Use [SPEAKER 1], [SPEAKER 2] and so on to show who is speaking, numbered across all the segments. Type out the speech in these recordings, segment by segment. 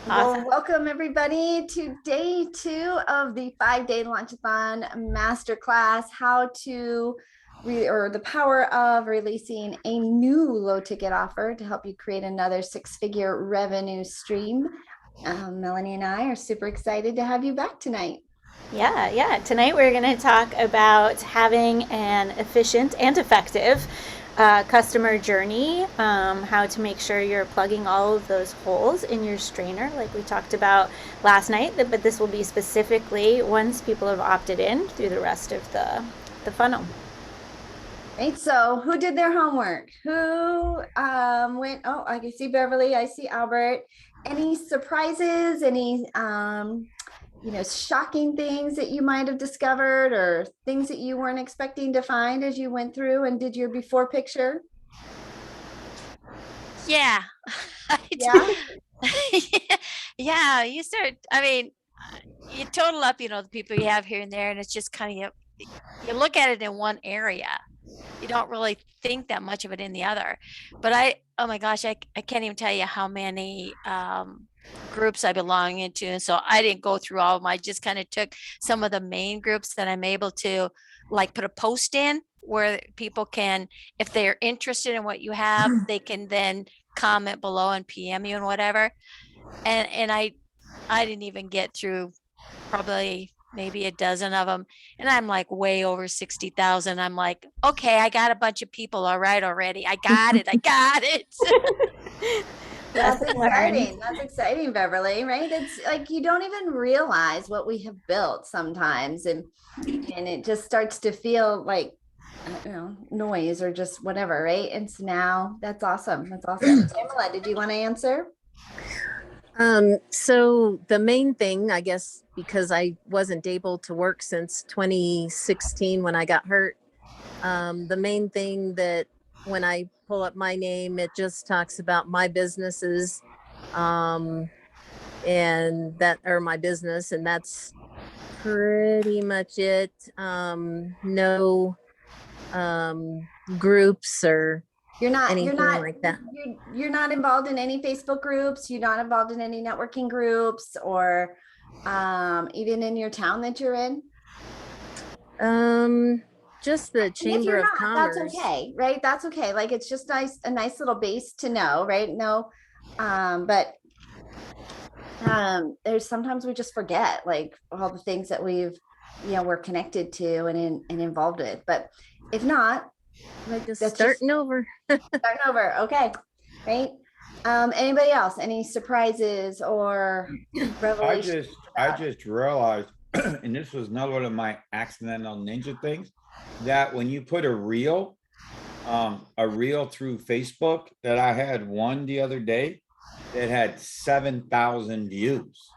[SPEAKER 1] Awesome.
[SPEAKER 2] Well, welcome everybody to day 2 of the 5-day Launchathon masterclass, how to or the power of releasing a new low ticket offer to help you create another 6-figure revenue stream. Melanie and I are super excited to have you back tonight.
[SPEAKER 1] Yeah. Tonight we're going to talk about having an efficient and effective customer journey, how to make sure you're plugging all of those holes in your strainer, like we talked about last night. But this will be specifically once people have opted in through the rest of the funnel.
[SPEAKER 2] Right. So who did their homework? Who went? Oh, I can see Beverly. I see Albert. Any surprises? Any shocking things that you might have discovered or things that you weren't expecting to find as you went through and did your before picture?
[SPEAKER 3] Yeah.
[SPEAKER 2] Yeah.
[SPEAKER 3] Yeah, you start, I mean, you total up, the people you have here and there, and it's just kind of, you look at it in one area. You don't really think that much of it in the other. But oh my gosh, I can't even tell you how many groups I belong into. And so I didn't go through all of them. I just kind of took some of the main groups that I'm able to like put a post in where people can, if they're interested in what you have, they can then comment below and PM you and whatever. And I didn't even get through probably maybe a dozen of them, and I'm like way over 60,000. I'm like, okay, I got a bunch of people. All right, already. I got it. I got it.
[SPEAKER 2] That's
[SPEAKER 1] Lesson learned.
[SPEAKER 2] exciting. That's exciting, Beverly, right? It's like you don't even realize what we have built sometimes and it just starts to feel like noise or just whatever, right? And so now that's awesome. That's awesome. Tamala, did you want to answer?
[SPEAKER 4] So the main thing, I guess, because I wasn't able to work since 2016 when I got hurt, the main thing that when I pull up my name, it just talks about my businesses, um, and that are my business, and that's pretty much it. No groups or anything like that.
[SPEAKER 2] you're not involved in any Facebook groups, you're not involved in any networking groups or even in your town that you're in.
[SPEAKER 4] Just the
[SPEAKER 2] And if
[SPEAKER 4] Chamber
[SPEAKER 2] you're
[SPEAKER 4] of
[SPEAKER 2] not, that's
[SPEAKER 4] Commerce.
[SPEAKER 2] okay, right? That's okay. Like it's just a nice little base to know, right? No, but there's sometimes we just forget like all the things that we're connected to and involved with. But if not,
[SPEAKER 4] Like just
[SPEAKER 2] that's just
[SPEAKER 4] starting over.
[SPEAKER 2] starting over. Okay, right? Anybody else? Any surprises or revelations?
[SPEAKER 5] I just realized, and this was another one of my accidental ninja things, that when you put a reel through Facebook, that I had one the other day that had 7,000 views,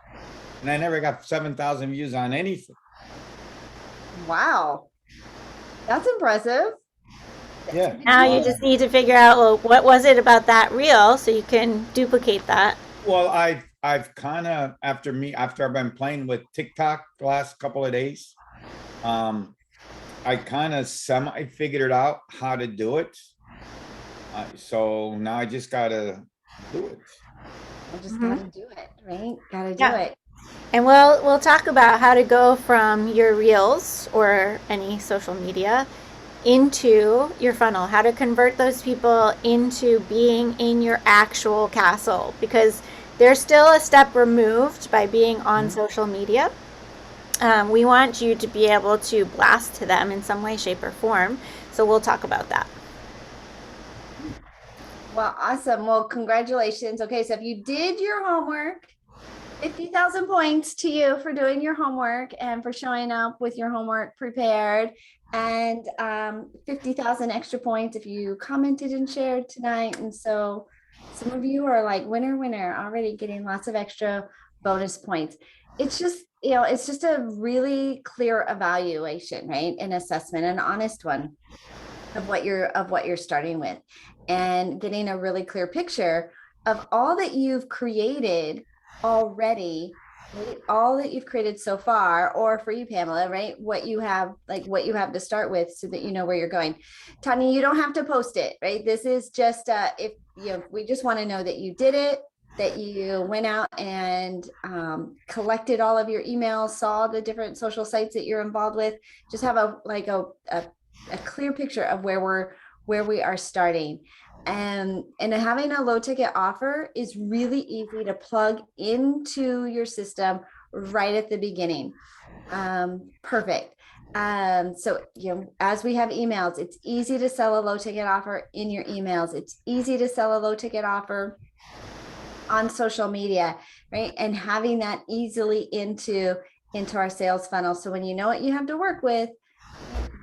[SPEAKER 5] and I never got 7,000 views on anything.
[SPEAKER 2] Wow, that's impressive.
[SPEAKER 5] Yeah.
[SPEAKER 1] Now you just need to figure out, well, what was it about that reel so you can duplicate that.
[SPEAKER 5] Well, I've kind of after I've been playing with TikTok the last couple of days, I kind of semi figured it out how to do it. So now I just gotta do it.
[SPEAKER 2] I just gotta do it, right? Gotta do
[SPEAKER 1] Yeah.
[SPEAKER 2] it.
[SPEAKER 1] And we'll talk about how to go from your reels or any social media into your funnel, how to convert those people into being in your actual castle, because they're still a step removed by being on social media. We want you to be able to blast to them in some way, shape, or form. So we'll talk about that.
[SPEAKER 2] Well, awesome. Well, congratulations. Okay, so if you did your homework, 50,000 points to you for doing your homework and for showing up with your homework prepared, and 50,000 extra points if you commented and shared tonight. And so some of you are like winner, winner, already getting lots of extra bonus points. It's just, it's just a really clear evaluation, right? An assessment, an honest one of what you're starting with, and getting a really clear picture of all that you've created already, right? All that you've created so far, or for you, Pamela, right? What you have to start with so that you know where you're going. Tanya, you don't have to post it, right? This is just if we just want to know that you did it, that you went out and collected all of your emails, saw the different social sites that you're involved with. Just have a clear picture of where we are starting. And having a low ticket offer is really easy to plug into your system right at the beginning. Perfect. So, as we have emails, it's easy to sell a low ticket offer in your emails. It's easy to sell a low ticket offer on social media, right? And having that easily into our sales funnel. So when you know what you have to work with,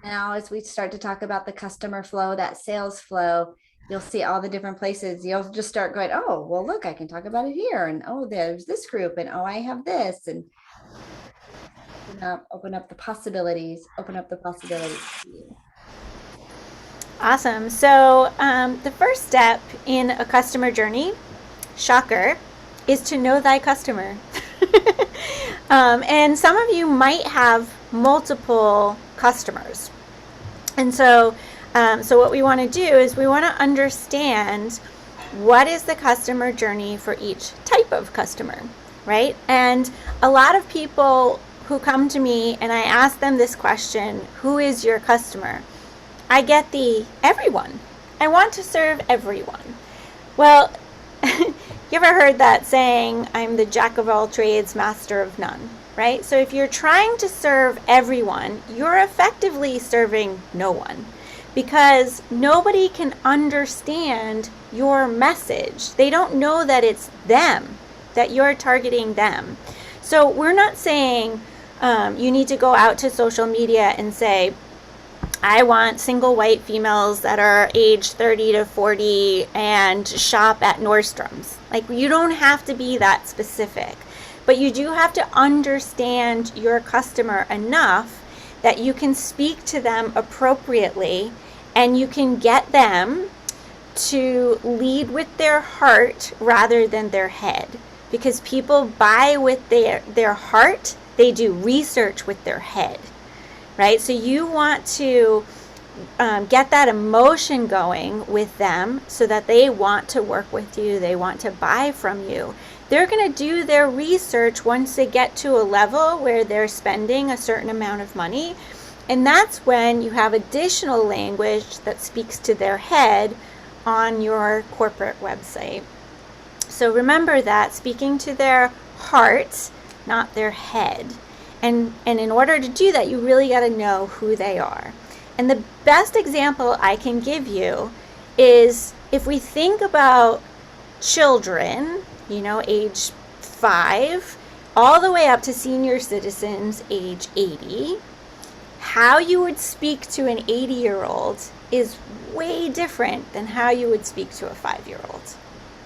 [SPEAKER 2] now as we start to talk about the customer flow, that sales flow, you'll see all the different places. You'll just start going, oh, well, look, I can talk about it here. And oh, there's this group, and oh, I have this. And open up the possibilities.
[SPEAKER 1] Awesome. So the first step in a customer journey, shocker, is to know thy customer. And some of you might have multiple customers. And so what we want to do is we want to understand what is the customer journey for each type of customer, right? And a lot of people who come to me and I ask them this question, who is your customer? I get everyone. I want to serve everyone. Well, you ever heard that saying, I'm the jack of all trades, master of none, right? So if you're trying to serve everyone, you're effectively serving no one, because nobody can understand your message. They don't know that it's them, that you're targeting them. So we're not saying you need to go out to social media and say, I want single white females that are age 30 to 40 and shop at Nordstrom's. Like, you don't have to be that specific, but you do have to understand your customer enough that you can speak to them appropriately and you can get them to lead with their heart rather than their head, because people buy with their heart. They do research with their head. Right? So you want to get that emotion going with them so that they want to work with you. They want to buy from you. They're going to do their research once they get to a level where they're spending a certain amount of money. And that's when you have additional language that speaks to their head on your corporate website. So remember that, speaking to their heart, not their head. And in order to do that, you really got to know who they are. And the best example I can give you is if we think about children, age 5, all the way up to senior citizens, age 80, how you would speak to an 80-year-old is way different than how you would speak to a 5-year-old,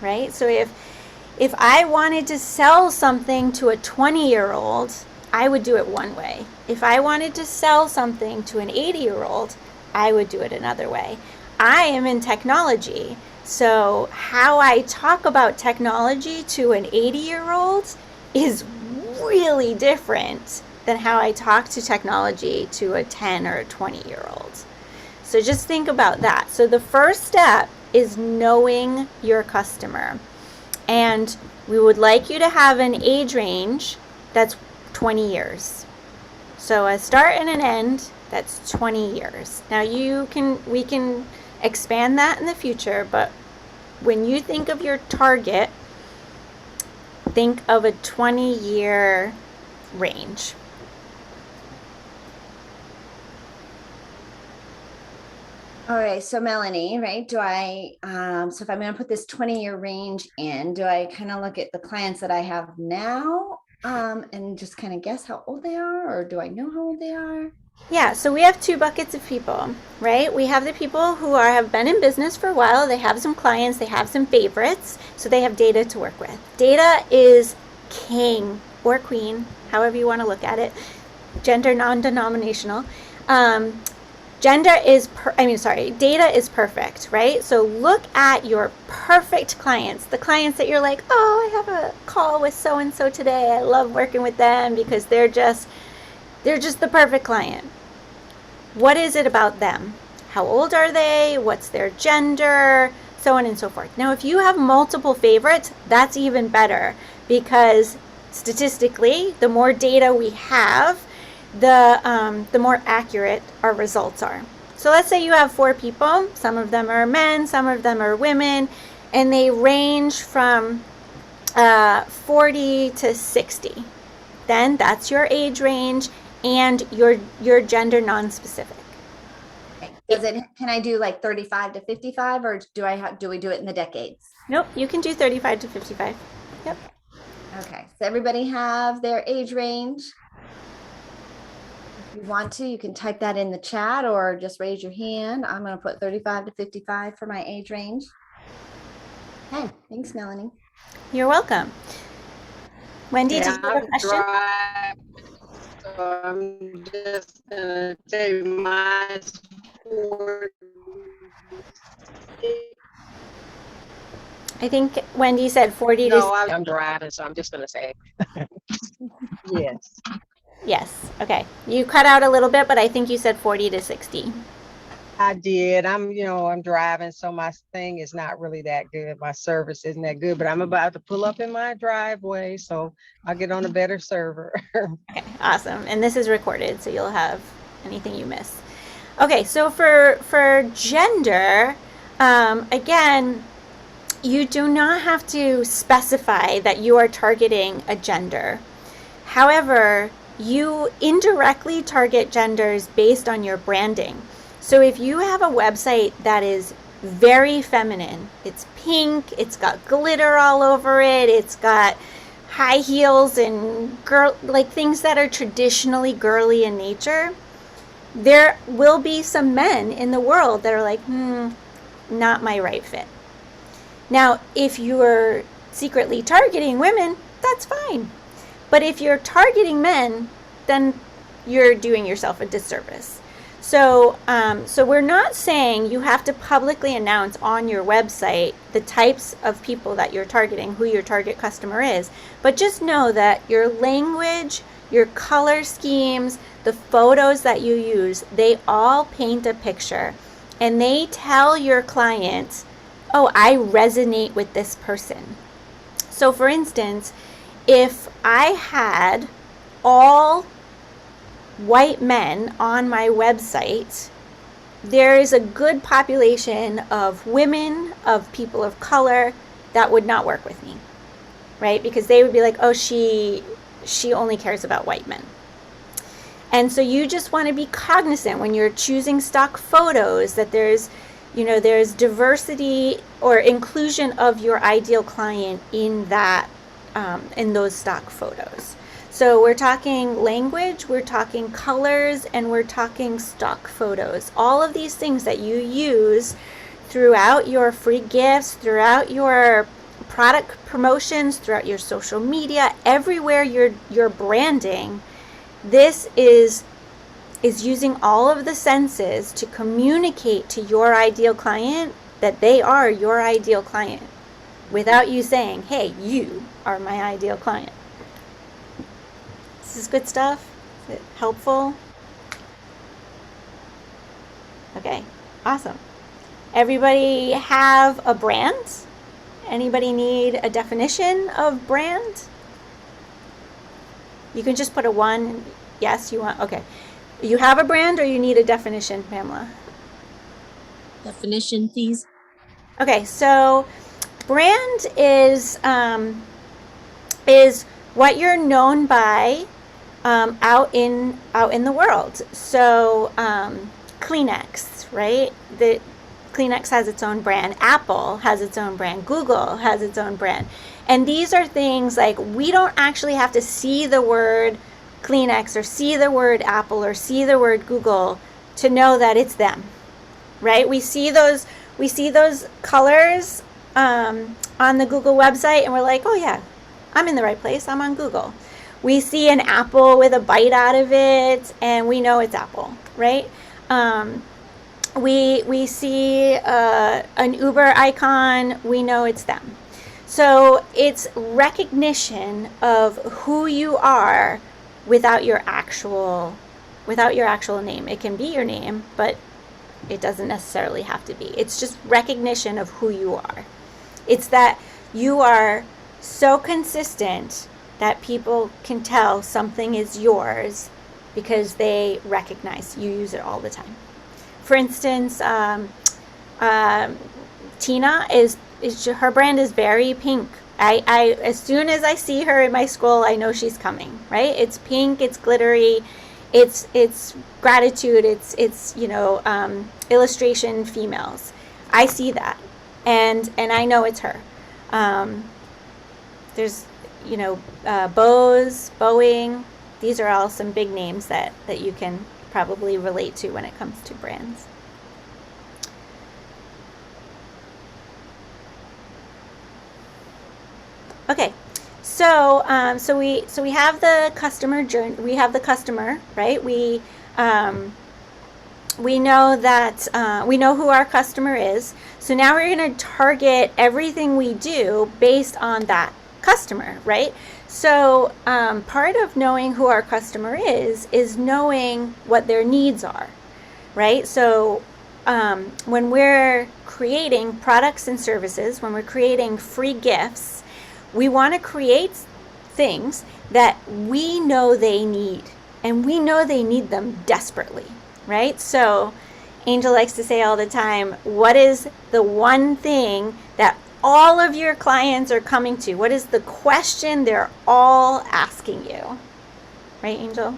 [SPEAKER 1] right? So if I wanted to sell something to a 20-year-old, I would do it one way. If I wanted to sell something to an 80-year-old, I would do it another way. I am in technology, so how I talk about technology to an 80-year-old is really different than how I talk to technology to a 10 or a 20-year-old. So just think about that. So the first step is knowing your customer. And we would like you to have an age range that's 20 years. So a start and an end, that's 20 years. Now we can expand that in the future, but when you think of your target, think of a 20-year range.
[SPEAKER 2] All right, so Melanie, right? So if I'm going to put this 20-year range in, do I kind of look at the clients that I have now and just kind of guess how old they are, or do I know how old they are?
[SPEAKER 1] Yeah, so we have two buckets of people, right? We have the people who have been in business for a while. They have some clients, they have some favorites, so they have data to work with. Data is king or queen, however you want to look at it, gender non-denominational. Data is perfect, right? So look at your perfect clients, the clients that you're like, oh, I have a call with so-and-so today. I love working with them because they're just the perfect client. What is it about them? How old are they? What's their gender? so on and so forth. Now, if you have multiple favorites, that's even better, because statistically, the more data we have, the more accurate our results are. So let's say you have 4 people. Some of them are men, some of them are women, and they range from 40 to 60. Then that's your age range and your gender non-specific.
[SPEAKER 2] Okay. Can I do like 35 to 55, or do we do it in the decades?
[SPEAKER 1] Nope, you can do 35 to 55. Yep.
[SPEAKER 2] Okay, so everybody have their age range. If you want to, you can type that in the chat or just raise your hand. I'm going to put 35 to 55 for my age range. Okay, thanks, Melanie.
[SPEAKER 1] You're welcome. Wendy, did you have a question?
[SPEAKER 6] So I'm just gonna say mine's 40.
[SPEAKER 1] I think Wendy said 40 to...
[SPEAKER 6] No, I'm driving, so I'm just gonna say yes.
[SPEAKER 1] Yes, okay. You cut out a little bit, but I think you said 40 to 60.
[SPEAKER 6] I did. I'm driving, so my thing is not really that good. My service isn't that good, but I'm about to pull up in my driveway, so I'll get on a better server.
[SPEAKER 1] Okay, awesome. And this is recorded, so you'll have anything you miss. Okay, so for gender, again, you do not have to specify that you are targeting a gender. However, you indirectly target genders based on your branding. So if you have a website that is very feminine, it's pink, it's got glitter all over it, it's got high heels and like things that are traditionally girly in nature, there will be some men in the world that are like, not my right fit. Now, if you're secretly targeting women, that's fine. But if you're targeting men, then you're doing yourself a disservice. So we're not saying you have to publicly announce on your website the types of people that you're targeting, who your target customer is, but just know that your language, your color schemes, the photos that you use, they all paint a picture, and they tell your clients, oh, I resonate with this person. So for instance, if I had all white men on my website, there is a good population of women, of people of color that would not work with me, right? Because they would be like, oh, she only cares about white men. And so you just want to be cognizant when you're choosing stock photos that there's diversity or inclusion of your ideal client in that, in those stock photos. So we're talking language, we're talking colors, and we're talking stock photos. All of these things that you use throughout your free gifts, throughout your product promotions, throughout your social media, everywhere you're branding, this is using all of the senses to communicate to your ideal client that they are your ideal client without you saying, hey, you are my ideal client. This is good stuff. Is it helpful? Okay, awesome. Everybody have a brand? Anybody need a definition of brand? You can just put a 1. Yes, you want, okay. You have a brand, or you need a definition, Pamela?
[SPEAKER 4] Definition, please.
[SPEAKER 1] Okay, so brand is what you're known by out in the world. So Kleenex, right? The Kleenex has its own brand. Apple has its own brand. Google has its own brand. And these are things like, we don't actually have to see the word Kleenex or see the word Apple or see the word Google to know that it's them, right? We see those colors on the Google website, and we're like, oh yeah, I'm in the right place. I'm on Google. We see an apple with a bite out of it, and we know it's Apple, right? We see an Uber icon, we know it's them. So it's recognition of who you are without your actual name. It can be your name, but It doesn't necessarily have to be. It's just recognition of who you are. It's that you are so consistent that people can tell something is yours because they recognize you use it all the time. For instance, Tina is her brand is very pink. I as soon as I see her in my school, I know she's coming, right? It's pink, it's glittery, it's gratitude, it's illustration females. I see that, and I know it's her. There's Bose, Boeing. These are all some big names that you can probably relate to when it comes to brands. Okay, so we have the customer journey. We have the customer, right? We know that we know who our customer is. So now we're going to target everything we do based on that customer, right? So part of knowing who our customer is knowing what their needs are, right? So when we're creating products and services, when we're creating free gifts, we want to create things that we know they need, and we know they need them desperately, right? So Angel likes to say all the time, what is the one thing that all of your clients are coming to? What is the question they're all asking you? Right, Angel?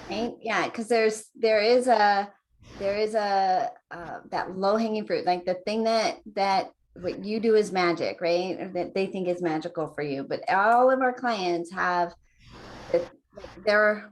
[SPEAKER 2] Right? Yeah, because there is a that low-hanging fruit, like the thing that what you do is magic, right? Or that they think is magical for you. But all of our clients have their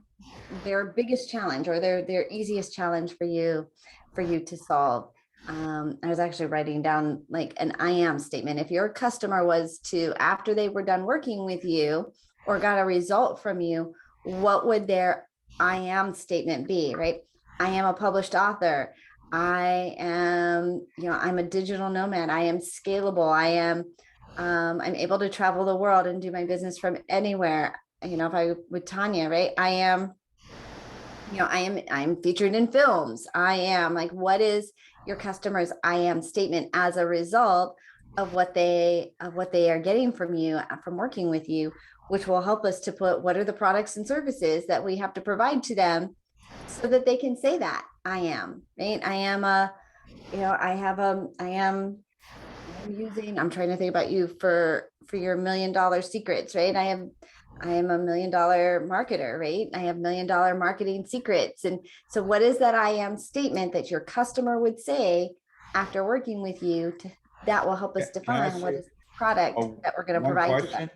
[SPEAKER 2] biggest challenge, or their easiest challenge for you to solve. I was actually writing down like an I am statement. If your customer was to, after they were done working with you or got a result from you, what would their I am statement be, right? I am a published author. I am, I'm a digital nomad. I am scalable. I'm able to travel the world and do my business from anywhere. If I with Tanya, right? I'm featured in films. I am like, what is your customer's I am statement as a result of what they are getting from you, from working with you, which will help us to put what are the products and services that we have to provide to them so that they can say that I am, right? I am I'm trying to think about you for your $1 million secrets, right? I am a $1 million marketer, right? I have $1 million marketing secrets. And so what is that I am statement that your customer would say after working with you that will help us define what is the product that we're going to provide to them?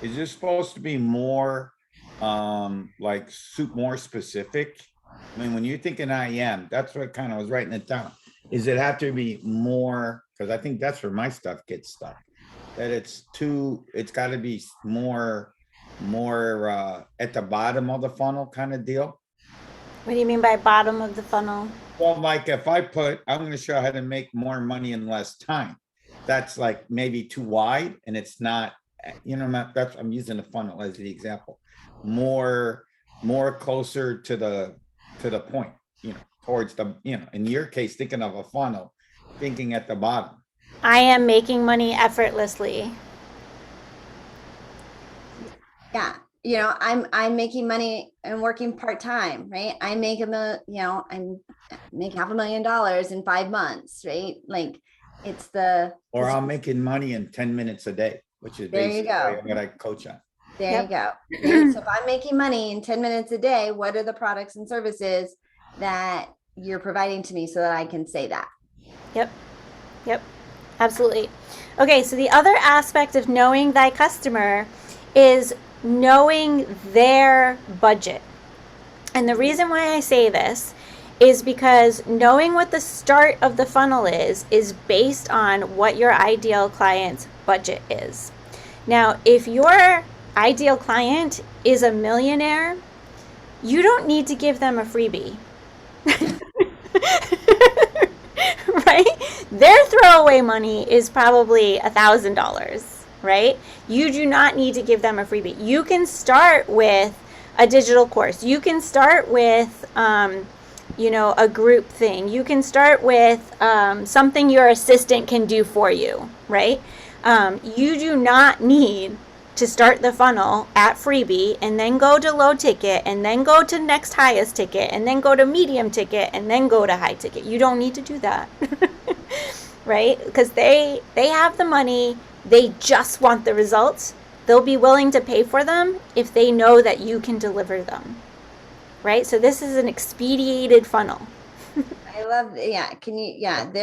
[SPEAKER 5] Is this supposed to be more more specific? I mean, when you're thinking I am, that's what kind of was writing it down. Is it have to be more? Because I think that's where my stuff gets stuck. That it's got to be more at the bottom of the funnel kind of deal.
[SPEAKER 1] What do you mean by bottom of the funnel?
[SPEAKER 5] Well, like if I put, I'm going to show how to make more money in less time. That's like maybe too wide, and it's not, that's, I'm using the funnel as the example. More closer to the point, towards the, in your case, thinking of a funnel, thinking at the bottom.
[SPEAKER 1] I am making money effortlessly.
[SPEAKER 2] Yeah. I'm making money and working part-time, right? I make I make $500,000 in 5 months, right? Like it's
[SPEAKER 5] or I'm making money in 10 minutes a day, which is basically what I coach on.
[SPEAKER 2] There you go. Right? So if I'm making money in 10 minutes a day, what are the products and services that you're providing to me so that I can say that?
[SPEAKER 1] Yep. Absolutely. Okay. So the other aspect of knowing thy customer is knowing their budget. And the reason why I say this is because knowing what the start of the funnel is based on what your ideal client's budget is. Now, if your ideal client is a millionaire, you don't need to give them a freebie. Right? Their throwaway money is probably $1,000, right? You do not need to give them a freebie. You can start with a digital course. You can start with, a group thing. You can start with something your assistant can do for you, right? You do not need to start the funnel at freebie and then go to low ticket and then go to next highest ticket and then go to medium ticket and then go to high ticket. You don't need to do that. Right? Because they have the money, they just want the results. They'll be willing to pay for them if they know that you can deliver them. Right? So this is an expedited funnel.
[SPEAKER 2] I love, if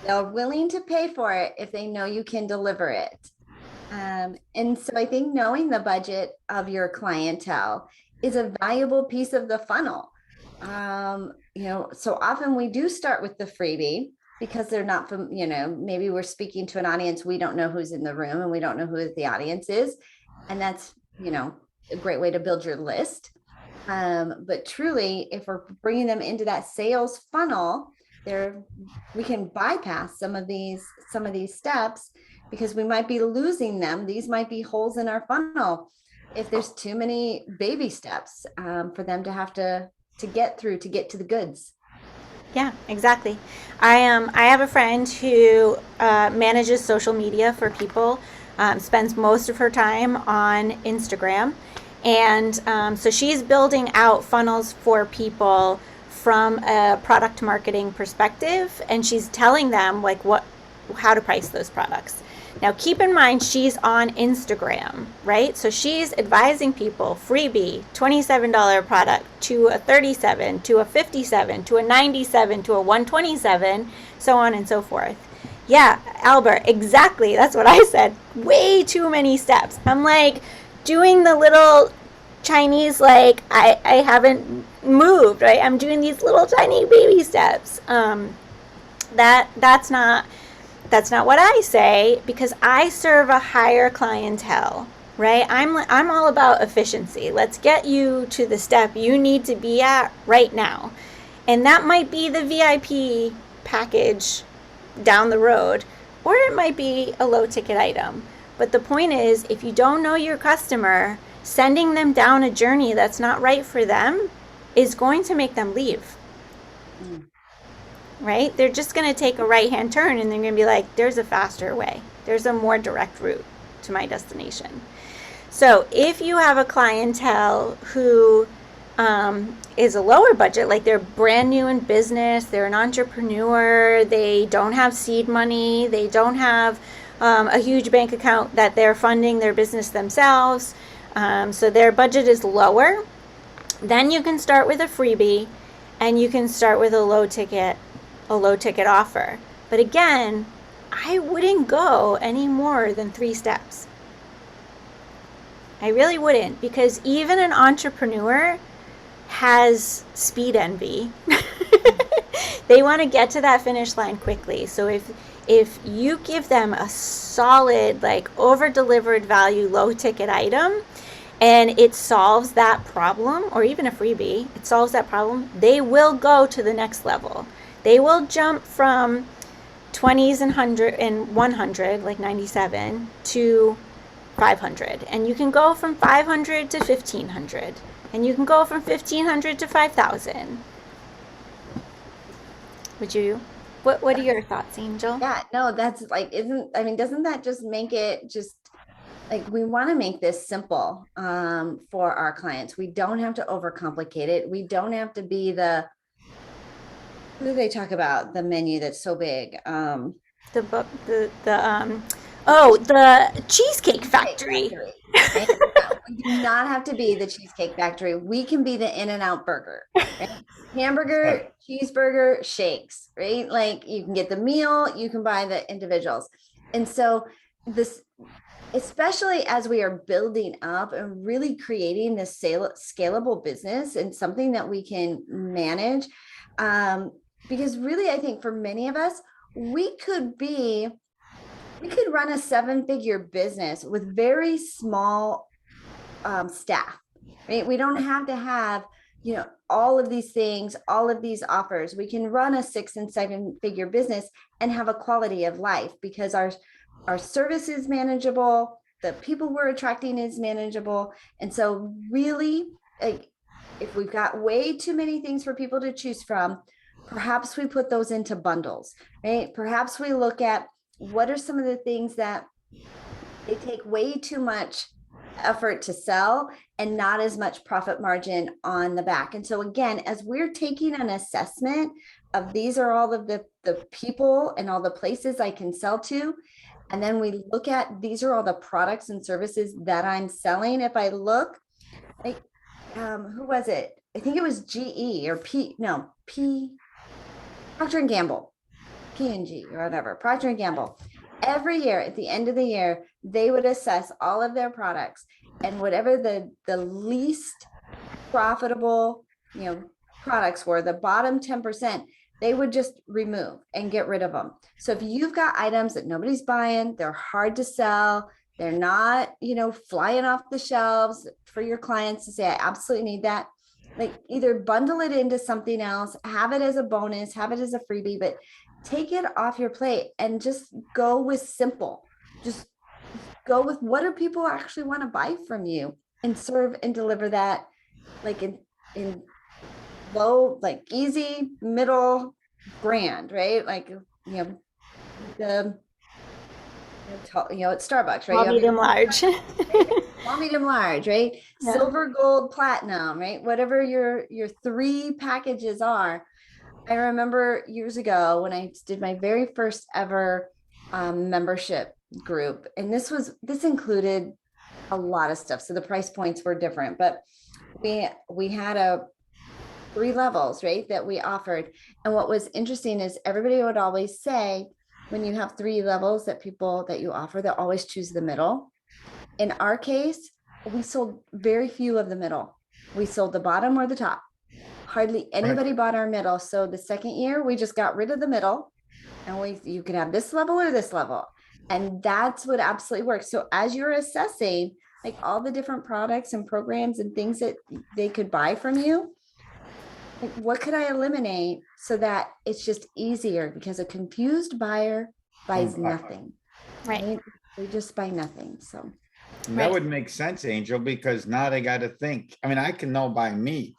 [SPEAKER 2] they're willing to pay for it if they know you can deliver it. And so I think knowing the budget of your clientele is a valuable piece of the funnel. So often we do start with the freebie because they're not from, maybe we're speaking to an audience, we don't know who's in the room and we don't know who the audience is. And that's, a great way to build your list. But truly, if we're bringing them into that sales funnel, we can bypass some of these steps because we might be losing them. These might be holes in our funnel if there's too many baby steps for them to have to get through to get to the goods.
[SPEAKER 1] Yeah, exactly. I have a friend who manages social media for people, spends most of her time on Instagram. And so she's building out funnels for people from a product marketing perspective, and she's telling them how to price those products. Now, keep in mind, she's on Instagram, right? So she's advising people freebie, $27 product to a $37, to a $57, to a $97, to a $127, so on and so forth. Yeah, Albert, exactly. That's what I said. Way too many steps. I'm like doing the little Chinese, like I haven't moved, right? I'm doing these little tiny baby steps. That's not what I say, because I serve a higher clientele, right? I'm all about efficiency. Let's get you to the step you need to be at right now. And that might be the VIP package down the road, or it might be a low ticket item. But the point is, if you don't know your customer, sending them down a journey that's not right for them is going to make them leave. Right? They're just going to take a right-hand turn and they're going to be like, there's a faster way. There's a more direct route to my destination. So if you have a clientele who is a lower budget, like they're brand new in business, they're an entrepreneur, they don't have seed money, they don't have a huge bank account that they're funding their business themselves, so their budget is lower, then you can start with a freebie and you can start with a low ticket offer. But again, I wouldn't go any more than 3 steps. I really wouldn't, because even an entrepreneur has speed envy. They want to get to that finish line quickly. So if you give them a solid, like over-delivered value, low ticket item, and it solves that problem, or even a freebie, it solves that problem, they will go to the next level. They will jump from 20s and 100 and 100, like 97, to 500. And you can go from 500 to 1500. And you can go from 1500 to 5000. What are your thoughts, Angel?
[SPEAKER 2] Yeah, no, that's like, doesn't that just make it just like, we want to make this simple for our clients. We don't have to overcomplicate it. We don't have to be what do they talk about? The menu that's so big.
[SPEAKER 1] The Cheesecake Factory.
[SPEAKER 2] Right? We do not have to be the Cheesecake Factory. We can be the In-N-Out Burger. Right? Hamburger, cheeseburger, shakes, right? Like you can get the meal, you can buy the individuals. And so this, especially as we are building up and really creating this scalable business and something that we can manage, because really, I think for many of us, we could run a 7-figure business with very small staff, right? We don't have to have, all of these things, all of these offers. We can run a 6 and 7-figure business and have a quality of life because our service is manageable. The people we're attracting is manageable. And so really, like, if we've got way too many things for people to choose from, perhaps we put those into bundles, right? Perhaps we look at what are some of the things that they take way too much effort to sell and not as much profit margin on the back. And so again, as we're taking an assessment of these are all of the people and all the places I can sell to, and then we look at these are all the products and services that I'm selling. If I look, like, who was it? I think it was GE or Procter and Gamble, P&G or whatever, Procter and Gamble. Every year at the end of the year, they would assess all of their products, and whatever the least profitable, products were, the bottom 10%, they would just remove and get rid of them. So if you've got items that nobody's buying, they're hard to sell, they're not, flying off the shelves for your clients to say, I absolutely need that. Like, either bundle it into something else, have it as a bonus, have it as a freebie, but take it off your plate and just go with simple. Just go with what do people actually want to buy from you, and serve and deliver that like in low, like easy, middle brand, right? Like, the at Starbucks, right?
[SPEAKER 1] Small, medium, large.
[SPEAKER 2] Small, medium, large, right?
[SPEAKER 1] Yeah.
[SPEAKER 2] Silver, gold, platinum, right? Whatever your 3 packages are. I remember years ago when I did my very first ever membership group, and this included a lot of stuff. So the price points were different, but we had 3 levels, right, that we offered. And what was interesting is everybody would always say, when you have 3 levels that you offer, they'll always choose the middle. In our case, we sold very few of the middle. We sold the bottom or the top. Hardly anybody bought our middle. So the second year, we just got rid of the middle, and you can have this level or this level. And that's what absolutely works. So as you're assessing like all the different products and programs and things that they could buy from you, like, what could I eliminate so that it's just easier? Because a confused buyer buys nothing.
[SPEAKER 1] Right.
[SPEAKER 2] They just buy nothing. So
[SPEAKER 5] that would make sense, Angel, because now they got to think. I mean, I can know by me.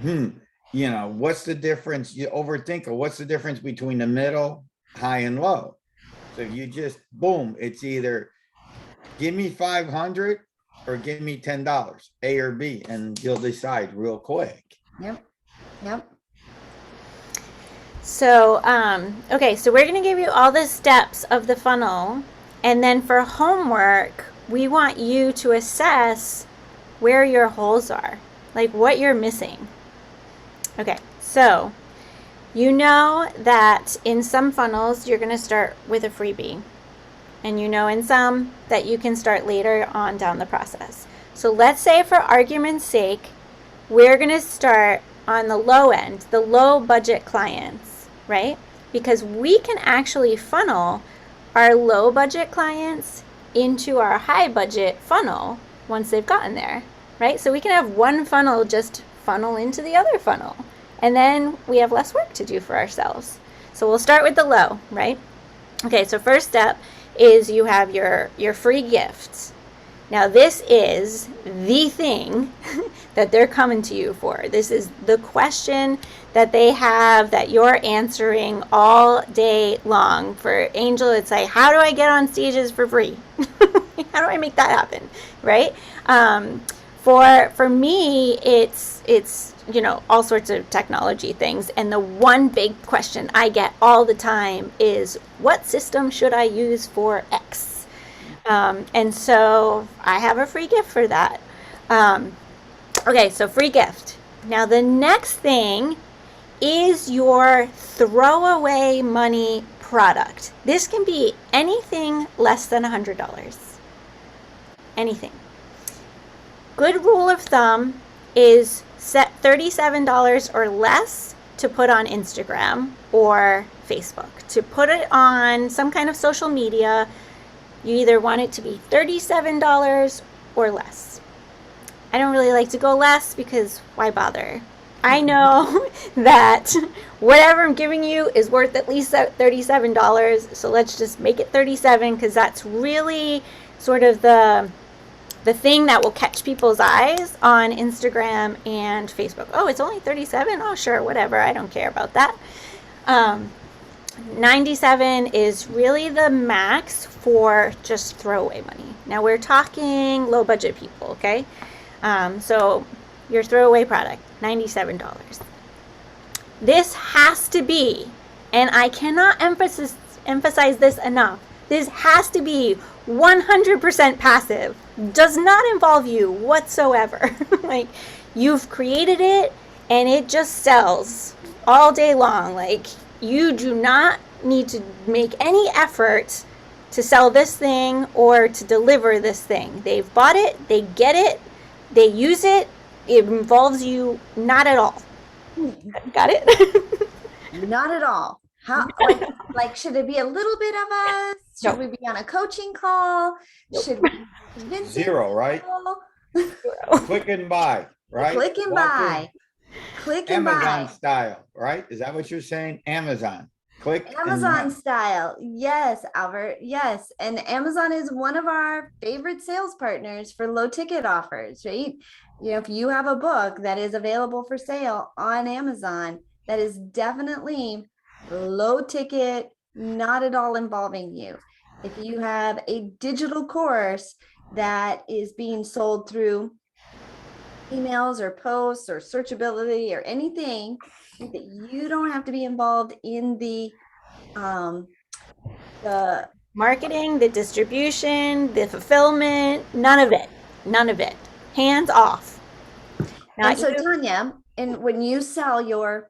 [SPEAKER 5] What's the difference? You overthink it. What's the difference between the middle, high, and low? So if you just boom, it's either give me 500 or give me $10, A or B, and you'll decide real quick.
[SPEAKER 2] Yep.
[SPEAKER 1] So, okay, so we're going to give you all the steps of the funnel. And then for homework, we want you to assess where your holes are, like what you're missing. Okay, so you know that in some funnels, you're going to start with a freebie. And in some that you can start later on down the process. So let's say, for argument's sake, we're going to start on the low end, the low budget clients, right? Because we can actually funnel our low budget clients into our high budget funnel once they've gotten there, right? So we can have one funnel just funnel into the other funnel, and then we have less work to do for ourselves. So we'll start with the low, right? Okay, so first step is you have your free gifts. Now this is the thing that they're coming to you for. This is the question that they have that you're answering all day long. For Angel, it's like, how do I get on stages for free? How do I make that happen, right? For me, it's all sorts of technology things. And the one big question I get all the time is, what system should I use for X? And so I have a free gift for that. Okay, so free gift. Now the next thing is your throwaway money product. This can be anything less than $100. Anything. Good rule of thumb is set $37 or less to put on Instagram or Facebook. To put it on some kind of social media, you either want it to be $37 or less. I don't really like to go less because why bother? I know that whatever I'm giving you is worth at least $37. So let's just make it $37, because that's really sort of the the thing that will catch people's eyes on Instagram and Facebook. Oh, it's only 37. Oh, sure, whatever. I don't care about that. 97 is really the max for just throwaway money. Now we're talking low budget people, okay? So your throwaway product, $97. This has to be, and I cannot emphasize this enough, this has to be 100% passive. Does not involve you whatsoever. Like, you've created it and it just sells all day long. Like, you do not need to make any effort to sell this thing or to deliver this thing. They've bought it, they get it, they use it. It involves you not at all. Got it?
[SPEAKER 2] Not at all. How like should it be a little bit of us? Should we be on a coaching call? Should we be convincing
[SPEAKER 5] Zero, right?
[SPEAKER 2] people?
[SPEAKER 5] Click and buy, right?
[SPEAKER 2] Click and
[SPEAKER 5] Walk in.
[SPEAKER 2] buy. Click and
[SPEAKER 5] Amazon
[SPEAKER 2] buy.
[SPEAKER 5] style, right? Is that what you're saying? Amazon. Click and
[SPEAKER 2] Amazon
[SPEAKER 5] buy.
[SPEAKER 2] style. Yes, Albert. Yes. And Amazon is one of our favorite sales partners for low ticket offers, right? You know, if you have a book that is available for sale on Amazon, that is definitely low ticket, not at all involving you. If you have a digital course that is being sold through emails or posts or searchability or anything that you don't have to be involved in the
[SPEAKER 1] Marketing, the distribution, the fulfillment, none of it. None of it. Hands off.
[SPEAKER 2] and so Tanya, and when you sell your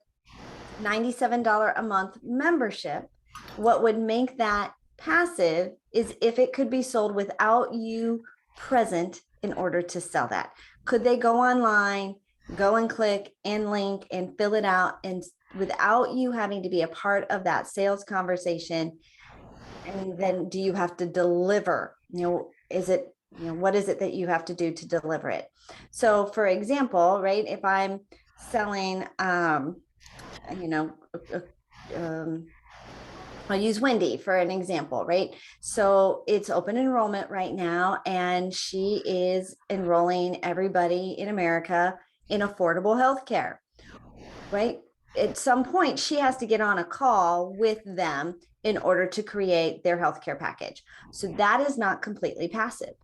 [SPEAKER 2] $97 a month membership, what would make that passive is if it could be sold without you present in order to sell that. Could they go online, go and click and link and fill it out, and without you having to be a part of that sales conversation? And then do you have to deliver? Is it, what is it that you have to do to deliver it? So for example, right, if I'm selling, I'll use Wendy for an example, right? So it's open enrollment right now, and she is enrolling everybody in America in affordable healthcare, right? At some point, she has to get on a call with them in order to create their healthcare package. So that is not completely passive.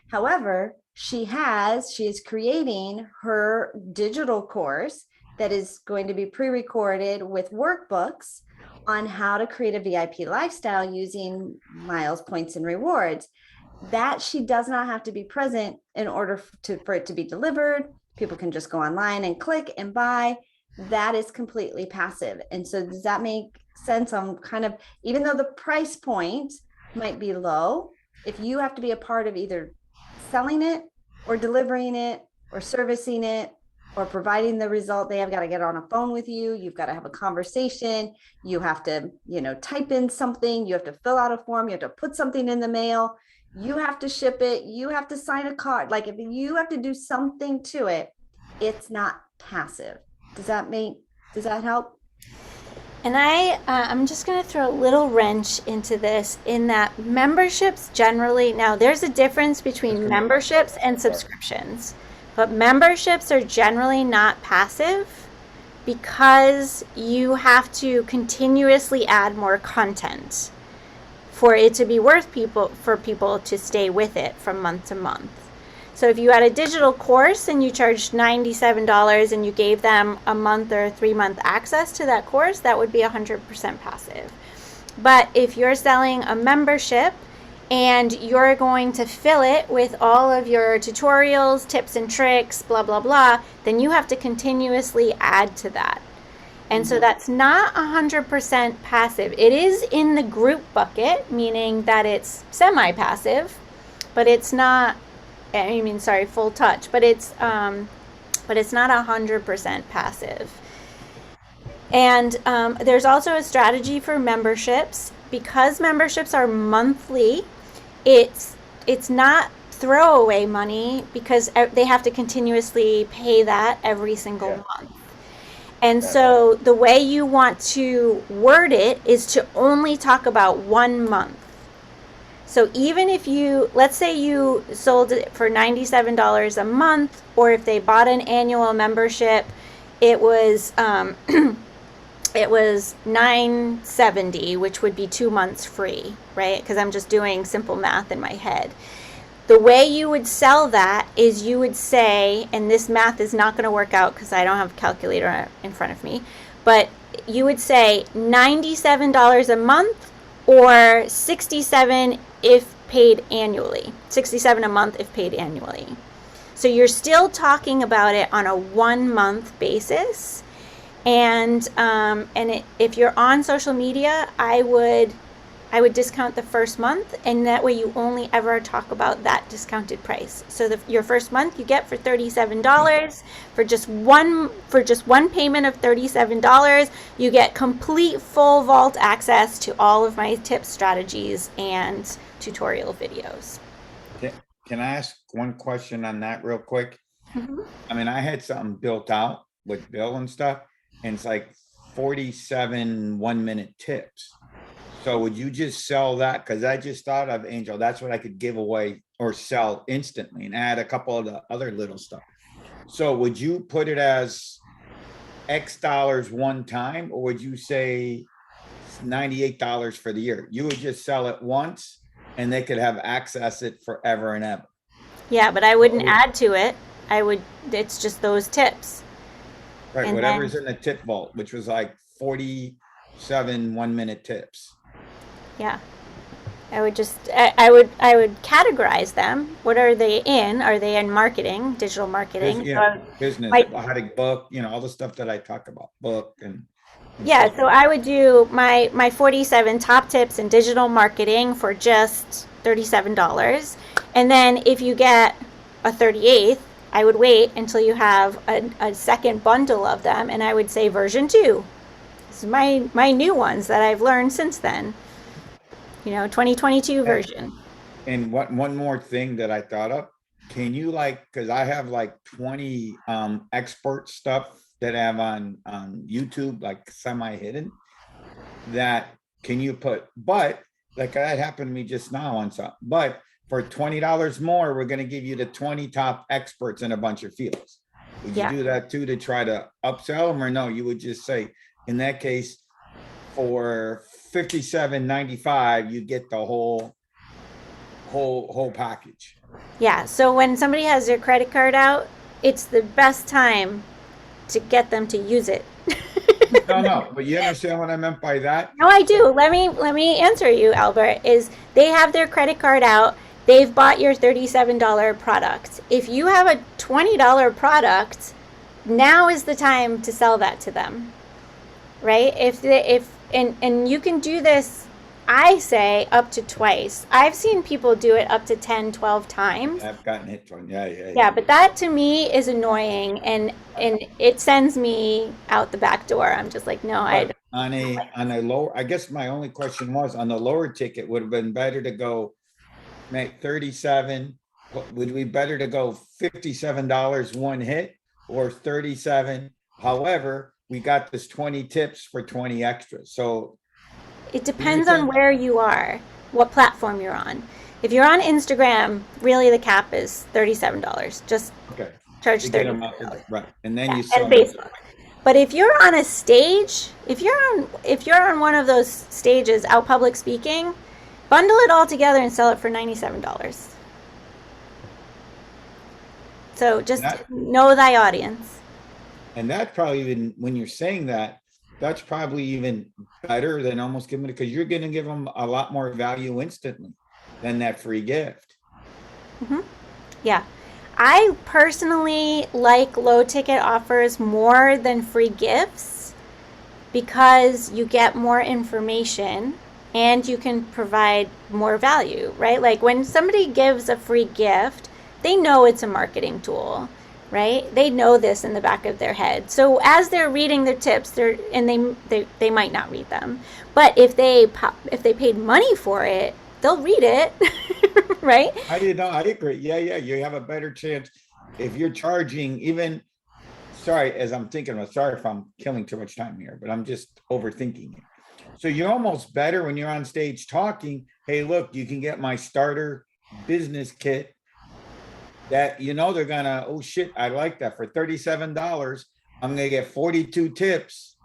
[SPEAKER 2] However, she is creating her digital course that is going to be pre-recorded with workbooks on how to create a VIP lifestyle using miles, points, and rewards. That she does not have to be present in order for it to be delivered. People can just go online and click and buy. That is completely passive. And so does that make sense? I'm kind of, even though the price point might be low, if you have to be a part of either selling it or delivering it or servicing it or providing the result, they have got to get on a phone with you. You've got to have a conversation. You have to, type in something. You have to fill out a form. You have to put something in the mail. You have to ship it. You have to sign a card. Like, if you have to do something to it, it's not passive. Does that help?
[SPEAKER 1] And I'm just going to throw a little wrench into this, in that memberships generally, now there's a difference between memberships and subscriptions, but memberships are generally not passive because you have to continuously add more content for it to be worth for people to stay with it from month to month. So if you had a digital course and you charged $97 and you gave them a month or 3-month access to that course, that would be 100% passive. But if you're selling a membership and you're going to fill it with all of your tutorials, tips and tricks, blah, blah, blah, then you have to continuously add to that. And so that's not 100% passive. It is in the group bucket, meaning that it's semi-passive, but it's not, full touch, but it's not 100% passive. And there's also a strategy for memberships. Because memberships are monthly, it's not throwaway money because they have to continuously pay that every single month. And so the way you want to word it is to only talk about 1 month. So even if you, let's say you sold it for $97 a month, or if they bought an annual membership, it was it was $970, which would be 2 months free, right? Because I'm just doing simple math in my head. The way you would sell that is you would say, and this math is not going to work out because I don't have a calculator in front of me, but you would say $97 a month or $67 if paid annually. $67 a month if paid annually. So you're still talking about it on a 1 month basis. And if you're on social media, I would discount the first month, and that way you only ever talk about that discounted price. So your first month you get for $37 for just one payment of $37. You get complete full vault access to all of my tips, strategies, and tutorial videos.
[SPEAKER 5] Can I ask one question on that real quick?
[SPEAKER 1] Mm-hmm.
[SPEAKER 5] I mean, I had something built out with Bill and stuff, and it's like 47 1-minute tips. So would you just sell that? Because I just thought of Angel, that's what I could give away or sell instantly and add a couple of the other little stuff. So would you put it as X dollars one time, or would you say $98 for the year? You would just sell it once and they could have access it forever and ever.
[SPEAKER 1] Yeah, but I wouldn't add to it. It's just those tips.
[SPEAKER 5] Right,
[SPEAKER 1] And
[SPEAKER 5] whatever's
[SPEAKER 1] then-
[SPEAKER 5] in the tip vault, which was like 47 1-minute tips.
[SPEAKER 1] Yeah. I would categorize them. What are they in? Are they in marketing, digital marketing?
[SPEAKER 5] Business,
[SPEAKER 1] Like-
[SPEAKER 5] how to book, all the stuff that I talk about, book and
[SPEAKER 1] Yeah,
[SPEAKER 5] stuff.
[SPEAKER 1] so I would do my 47 top tips in digital marketing for just $37. And then if you get a 38th, I would wait until you have a second bundle of them, and I would say version 2. This is my new ones that I've learned since then. 2022 version.
[SPEAKER 5] And one more thing that I thought of, can you because I have like 20 expert stuff that I have on YouTube, like semi-hidden, that can you put, but like that happened to me just now on something, but for $20 more, we're going to give you the 20 top experts in a bunch of fields. Would you do that too to try to upsell them, or no, you would just say, in that case, for $57.95, you get the whole package.
[SPEAKER 1] Yeah, so when somebody has their credit card out, it's the best time to get them to use it.
[SPEAKER 5] No, but you understand what I meant by that?
[SPEAKER 1] No, I do. Let me answer you, Albert. Is they have their credit card out. They've bought your $37 product. If you have a $20 product, now is the time to sell that to them, right? And you can do this, I say, up to twice. I've seen people do it up to 10, 12 times.
[SPEAKER 5] I've gotten hit on.
[SPEAKER 1] Yeah, but that to me is annoying, and it sends me out the back door. I'm just like, no, I don't.
[SPEAKER 5] On a lower, I guess my only question was, on the lower ticket, would have been better to go make 37. Would we better to go $57 one hit or 37? However, we got this 20 tips for 20 extras. So
[SPEAKER 1] it depends on where you are, what platform you're on. If you're on Instagram, really the cap is $37. Just charge $30.
[SPEAKER 5] Right, and then
[SPEAKER 1] yeah,
[SPEAKER 5] you sell
[SPEAKER 1] and Facebook. But if you're on a stage, if you're on one of those stages out public speaking, bundle it all together and sell it for $97. So just know thy audience.
[SPEAKER 5] And that's probably even, when you're saying that, that's probably even better than almost giving it, because you're going to give them a lot more value instantly than that free gift.
[SPEAKER 1] Mm-hmm. Yeah. I personally like low ticket offers more than free gifts because you get more information and you can provide more value, right? Like when somebody gives a free gift, they know it's a marketing tool, right? They know this in the back of their head. So as they're reading their tips, they might not read them, but if they paid money for it, they'll read it, right?
[SPEAKER 5] I agree. Yeah. You have a better chance if you're charging even. Sorry, as I'm thinking of, sorry if I'm killing too much time here, but I'm just overthinking it. So you're almost better when you're on stage talking hey, look, you can get my starter business kit that, they're gonna, oh shit, I like that. For $37, I'm gonna get 42 tips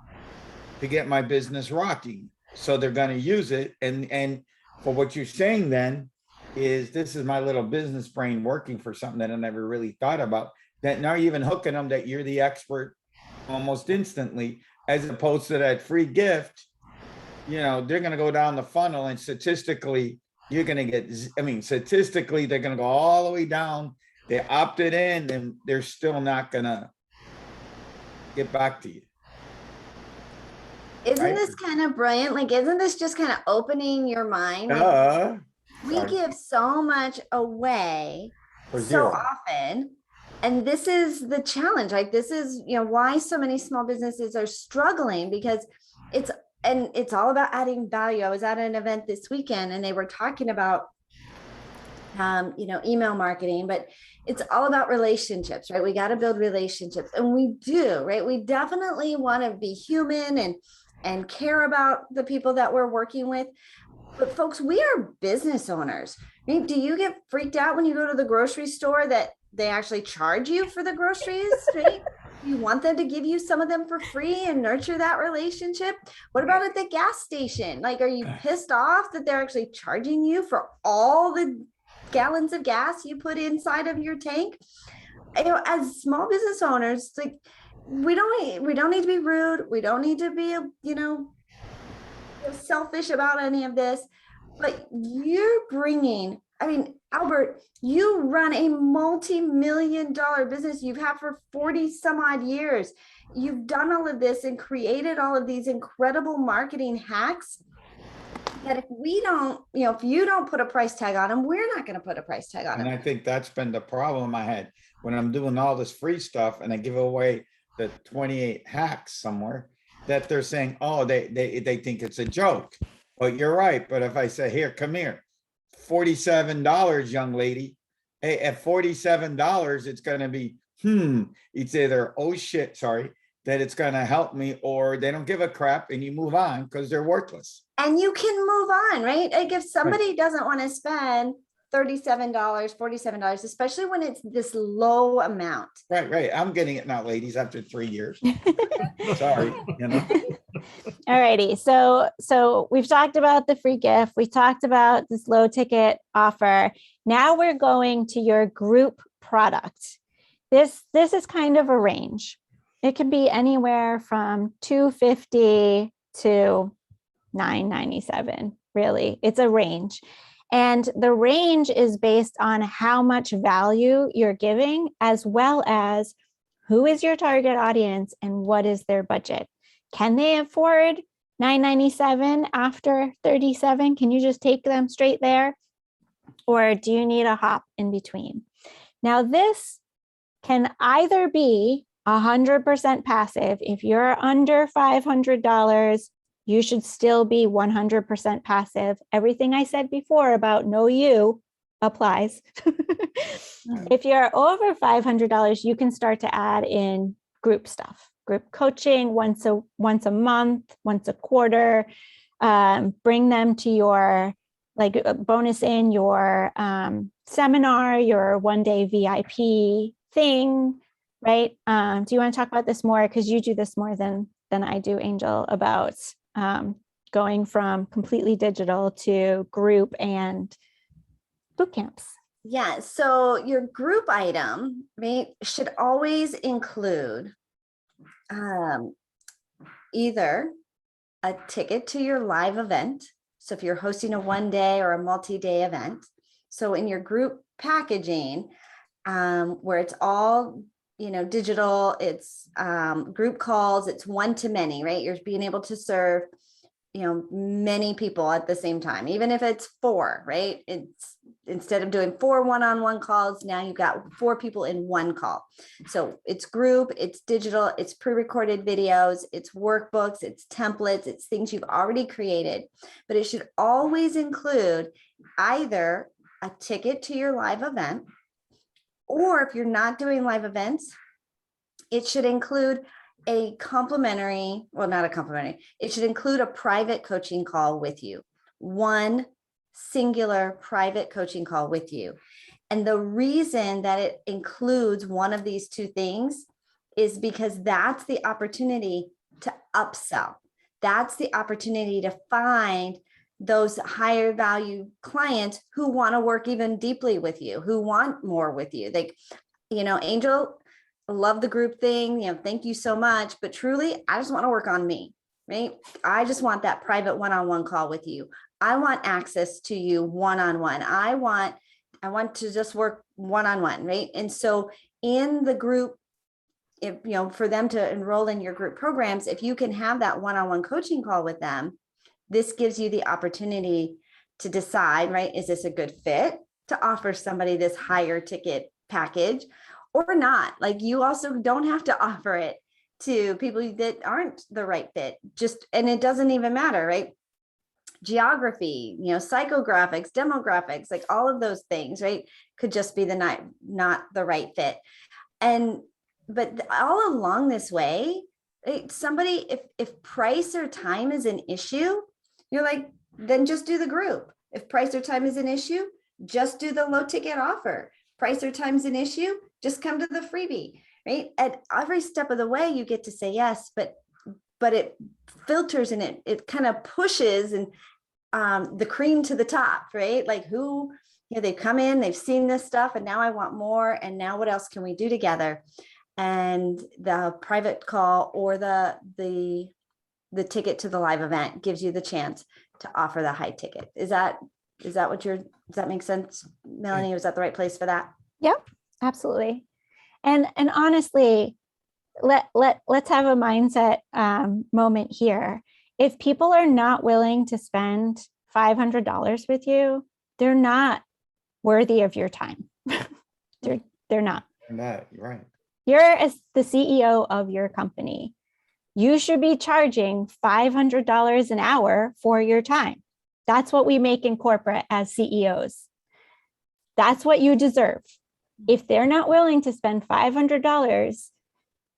[SPEAKER 5] to get my business rocking. So they're gonna use it. And for what you're saying then is, this is my little business brain working for something that I never really thought about, that now you're even hooking them that you're the expert almost instantly, as opposed to that free gift. They're going to go down the funnel, and statistically you're going to get, statistically they're going to go all the way down. They opted in and they're still not going to get back to you.
[SPEAKER 2] Isn't
[SPEAKER 5] Right?
[SPEAKER 2] this kind of brilliant? Like, isn't this just kind of opening your mind? Like, we
[SPEAKER 5] Sorry.
[SPEAKER 2] give so much away
[SPEAKER 5] For
[SPEAKER 2] so
[SPEAKER 5] zero.
[SPEAKER 2] often. And this is the challenge. Like, this is, why so many small businesses are struggling, because it's all about adding value. I was at an event this weekend and they were talking about, email marketing, but it's all about relationships, right? We got to build relationships, and we do, right? We definitely want to be human and care about the people that we're working with. But folks, we are business owners. I mean, do you get freaked out when you go to the grocery store that they actually charge you for the groceries, right? You want them to give you some of them for free and nurture that relationship. What about at the gas station? Like, are you pissed off that they're actually charging you for all the gallons of gas you put inside of your tank? As small business owners, like, we don't need to be rude. We don't need to be, selfish about any of this. But you're bringing, Albert, you run a multi-million-dollar business. You've had for 40 some odd years. You've done all of this and created all of these incredible marketing hacks that if we don't, if you don't put a price tag on them, we're not going to put a price tag on them.
[SPEAKER 5] And I think that's been the problem I had when I'm doing all this free stuff and I give away the 28 hacks somewhere, that they're saying, oh, they think it's a joke. But you're right. But if I say, here, come here, $47, young lady. Hey, at $47, it's going to be, it's either, oh shit, sorry, that it's going to help me, or they don't give a crap and you move on because they're worthless.
[SPEAKER 2] And you can move on, right? Like, if somebody doesn't want to spend $37, $47, especially when it's this low amount.
[SPEAKER 5] Right. I'm getting it now, ladies, after 3 years. Sorry,
[SPEAKER 1] All righty. So we've talked about the free gift. We talked about this low ticket offer. Now we're going to your group product. This is kind of a range. It can be anywhere from $250 to $997. Really, it's a range. And the range is based on how much value you're giving, as well as who is your target audience and what is their budget. Can they afford $997 after 37? Can you just take them straight there? Or do you need a hop in between? Now, this can either be 100% passive. If you're under $500, you should still be 100% passive. Everything I said before about know you applies. If you're over $500, you can start to add in group stuff, group coaching once a month, once a quarter. Bring them to your bonus in your seminar, your one-day VIP thing, right? Do you want to talk about this more? Because you do this more than I do, Angel, about going from completely digital to group and boot camps.
[SPEAKER 2] Yeah. So your group item, right, should always include either a ticket to your live event. So if you're hosting a one-day or a multi-day event, so in your group packaging, where it's all digital, it's group calls, it's one-to-many, right? You're being able to serve many people at the same time, even if it's 4, right? It's instead of doing 4 one-on-one calls, now you've got 4 people in one call. So it's group, it's digital, it's pre-recorded videos, it's workbooks, it's templates, it's things you've already created, but it should always include either a ticket to your live event, or if you're not doing live events, it should include a complimentary, well, not a complimentary, it should include a private coaching call with you, 1 singular private coaching call with you. And the reason that it includes one of these two things is because that's the opportunity to upsell. That's the opportunity to find those higher value clients who want to work even deeply with you, who want more with you. Like, Angel, love the group thing, thank you so much. But truly, I just want to work on me, right? I just want that private one-on-one call with you. I want access to you one-on-one. I want to just work one-on-one, right? And so in the group, if for them to enroll in your group programs, if you can have that one-on-one coaching call with them, this gives you the opportunity to decide, right? Is this a good fit to offer somebody this higher ticket package or not? Like, you also don't have to offer it to people that aren't the right fit. And it doesn't even matter, right? Geography, psychographics, demographics, like all of those things, right? Could just be not the right fit. But all along this way, right, somebody, if price or time is an issue, you're like, then just do the group. If price or time is an issue, just do the low ticket offer. Price or time is an issue, just come to the freebie, right? At every step of the way, you get to say yes, but it filters and it kind of pushes and the cream to the top, right? Like they've come in, they've seen this stuff, and now I want more. And now what else can we do together? And the private call or the ticket to the live event gives you the chance to offer the high ticket. Does that make sense, Melanie? Was that the right place for that?
[SPEAKER 1] Yep, absolutely. And honestly, let's have a mindset moment here. If people are not willing to spend $500 with you, they're not worthy of your time. they're not.
[SPEAKER 5] That, right.
[SPEAKER 1] You're as the CEO of your company. You should be charging $500 an hour for your time. That's what we make in corporate as CEOs. That's what you deserve. If they're not willing to spend $500,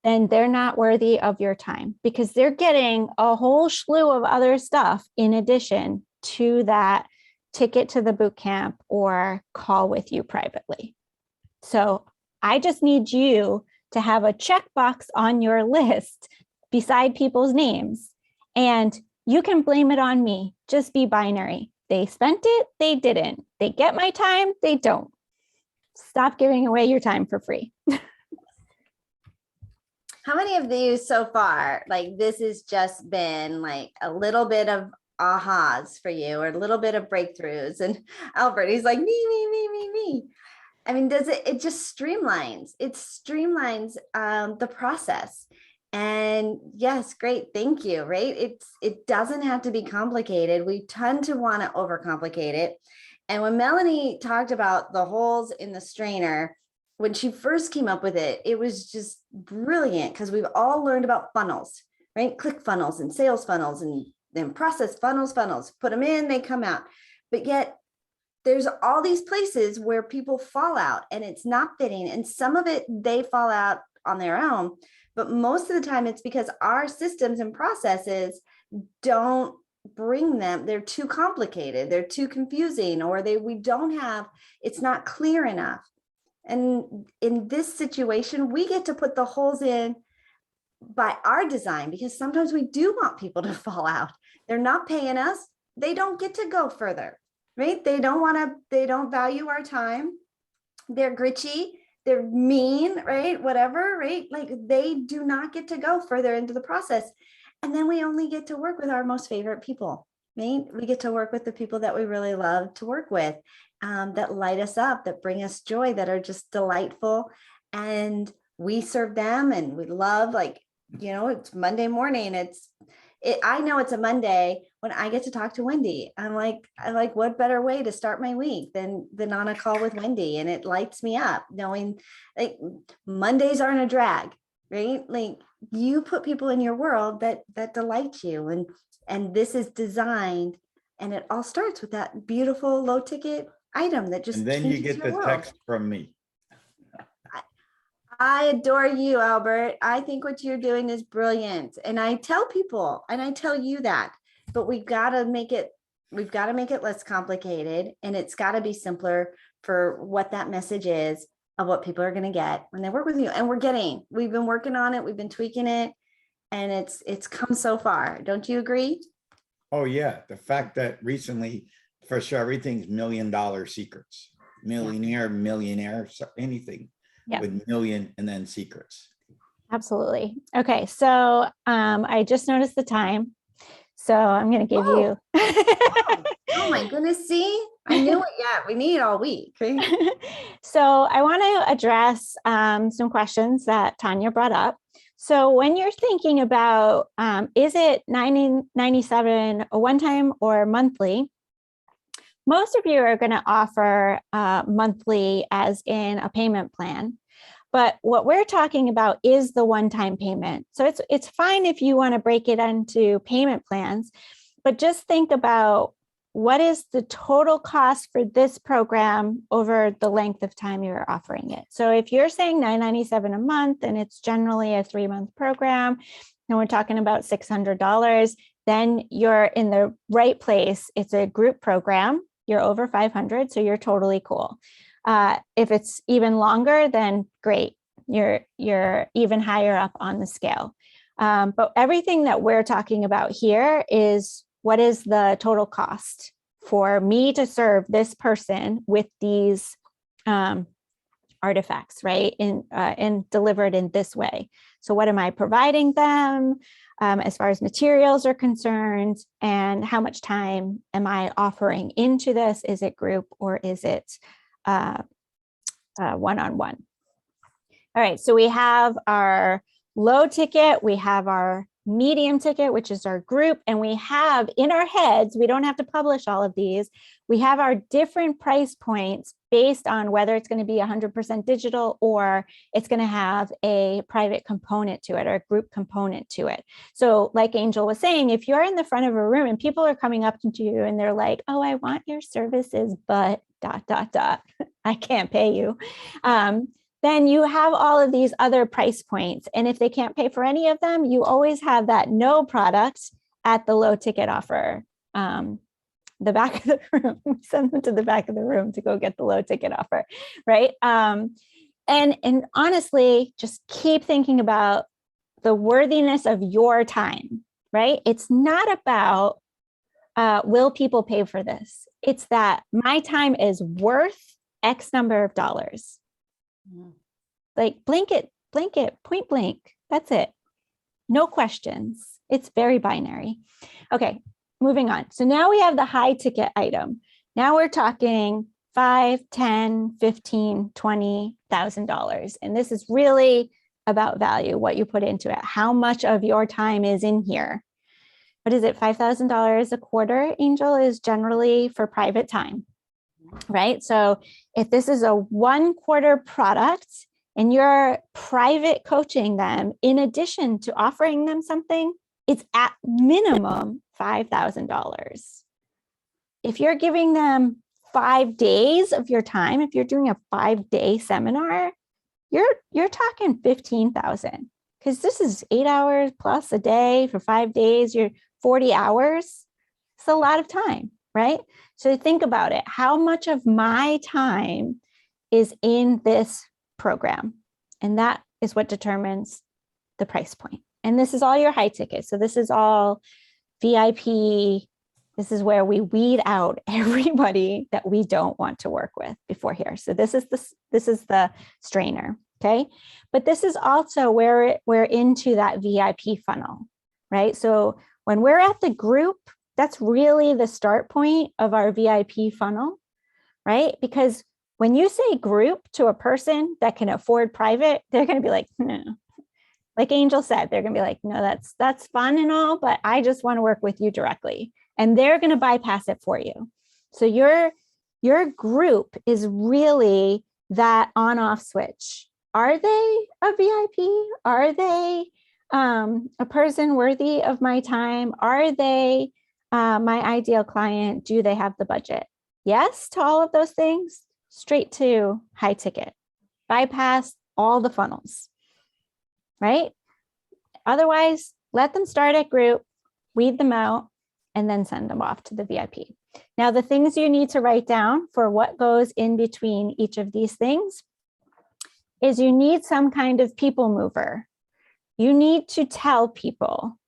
[SPEAKER 1] then they're not worthy of your time, because they're getting a whole slew of other stuff in addition to that ticket to the boot camp or call with you privately. So I just need you to have a checkbox on your list beside people's names, and you can blame it on me. Just be binary. They spent it, they didn't. They get my time, they don't. Stop giving away your time for free.
[SPEAKER 2] How many of these so far, like, this has just been like a little bit of ahas for you, or a little bit of breakthroughs? And Albert, he's like, me. I mean, it just streamlines. It streamlines the process. And yes, great. Thank you. Right. It doesn't have to be complicated. We tend to want to overcomplicate it. And when Melanie talked about the holes in the strainer, when she first came up with it, it was just brilliant, because we've all learned about funnels, right? Click funnels and sales funnels and then process funnels, put them in, they come out. But yet there's all these places where people fall out and it's not fitting. And some of it, they fall out on their own. But most of the time it's because our systems and processes don't bring them. They're too complicated. They're too confusing, or it's not clear enough. And in this situation, we get to put the holes in by our design, because sometimes we do want people to fall out. They're not paying us. They don't get to go further, right? They don't value our time. They're gritchy. They're mean, right? Whatever, right? Like, they do not get to go further into the process. And then we only get to work with our most favorite people, right? We get to work with the people that we really love to work with, that light us up, that bring us joy, that are just delightful. And we serve them, and we love, like, it's Monday morning. I know it's a Monday when I get to talk to Wendy. I like, what better way to start my week than on a call with Wendy? And it lights me up knowing, like, Mondays aren't a drag, right? Like, you put people in your world that delight you. And this is designed, and it all starts with that beautiful low ticket item that just,
[SPEAKER 5] and then you
[SPEAKER 2] changes
[SPEAKER 5] get
[SPEAKER 2] your
[SPEAKER 5] the
[SPEAKER 2] world.
[SPEAKER 5] text from me.
[SPEAKER 2] I adore you, Albert. I think what you're doing is brilliant. And I tell people, and I tell you that, but we've got to make it We've got to make it less complicated, and it's got to be simpler for what that message is of what people are going to get when they work with you. And we've been working on it. We've been tweaking it, and it's come so far. Don't you agree?
[SPEAKER 5] Oh yeah, the fact that recently, for sure, everything's $1 million secrets, millionaire, so anything
[SPEAKER 1] Yeah.
[SPEAKER 5] with million and then secrets.
[SPEAKER 1] Absolutely. Okay. So I just noticed the time. So I'm going to give you.
[SPEAKER 2] Oh my goodness. See, I knew it. Yeah. We need all week. Okay?
[SPEAKER 1] So I want to address some questions that Tanya brought up. So when you're thinking about, is it $97 a one-time or monthly? Most of you are going to offer monthly as in a payment plan. But what we're talking about is the one-time payment. So it's fine if you want to break it into payment plans, but just think about what is the total cost for this program over the length of time you're offering it. So if you're saying $997 a month and it's generally a 3-month program, and we're talking about $600, then you're in the right place. It's a group program. You're over 500, so you're totally cool. If it's even longer, then great. You're even higher up on the scale. But everything that we're talking about here is what is the total cost for me to serve this person with these artifacts, right? And delivered in this way. So what am I providing them as far as materials are concerned, and how much time am I offering into this? Is it group or is it one-on-one? All right, so we have our low ticket, we have our medium ticket, which is our group, and we have in our heads, we don't have to publish all of these, we have our different price points based on whether it's going to be 100% digital or it's going to have a private component to it or a group component to it. So like Angel was saying, if you're in the front of a room and people are coming up to you and they're like, oh, I want your services, but ... I can't pay you. Then you have all of these other price points. And if they can't pay for any of them, you always have that no product at the low ticket offer, the back of the room. We send them to the back of the room to go get the low ticket offer, right? And honestly, just keep thinking about the worthiness of your time, right? It's not about will people pay for this? It's that my time is worth X number of dollars. Like blink it, point blank. That's it. No questions. It's very binary. Okay, moving on. So now we have the high ticket item. Now we're talking $5, $10, $15, $20,000. And this is really about value, what you put into it. How much of your time is in here? What is it? $5,000 a quarter, Angel, is generally for private time, right? So if this is a 1/4 product and you're private coaching them, in addition to offering them something, it's at minimum $5,000. If you're giving them 5 days of your time, if you're doing a 5-day seminar, you're talking 15,000, because this is 8 hours plus a day for 5 days. You're 40 hours. It's a lot of time, right? So think about it. How much of my time is in this program? And that is what determines the price point. And this is all your high ticket. So this is all VIP. This is where we weed out everybody that we don't want to work with before here. So this is the strainer, okay? But this is also where we're into that VIP funnel, right? So when we're at the group, that's really the start point of our VIP funnel, right? Because when you say group to a person that can afford private, they're going to be like, no. Like Angel said, they're going to be like, no, that's fun and all, but I just want to work with you directly. And they're going to bypass it for you. So your group is really that on-off switch. Are they a VIP? Are they a person worthy of my time? Are they my ideal client? Do they have the budget? Yes to all of those things. Straight to high ticket. Bypass all the funnels, right? Otherwise, let them start at group, weed them out, and then send them off to the VIP. Now, the things you need to write down for what goes in between each of these things is you need some kind of people mover. You need to tell people,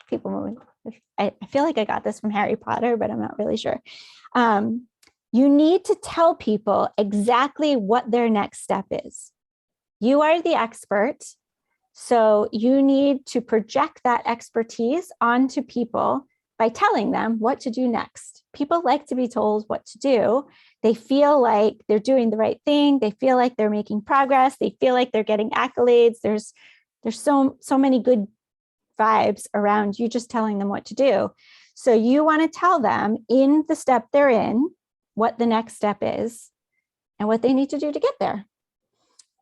[SPEAKER 1] people mover. I feel like I got this from Harry Potter, but I'm not really sure. You need to tell people exactly what their next step is. You are the expert, so you need to project that expertise onto people by telling them what to do next. People like to be told what to do. They feel like they're doing the right thing. They feel like they're making progress. They feel like they're getting accolades. There's so many good vibes around you just telling them what to do. So you want to tell them in the step they're in what the next step is and what they need to do to get there.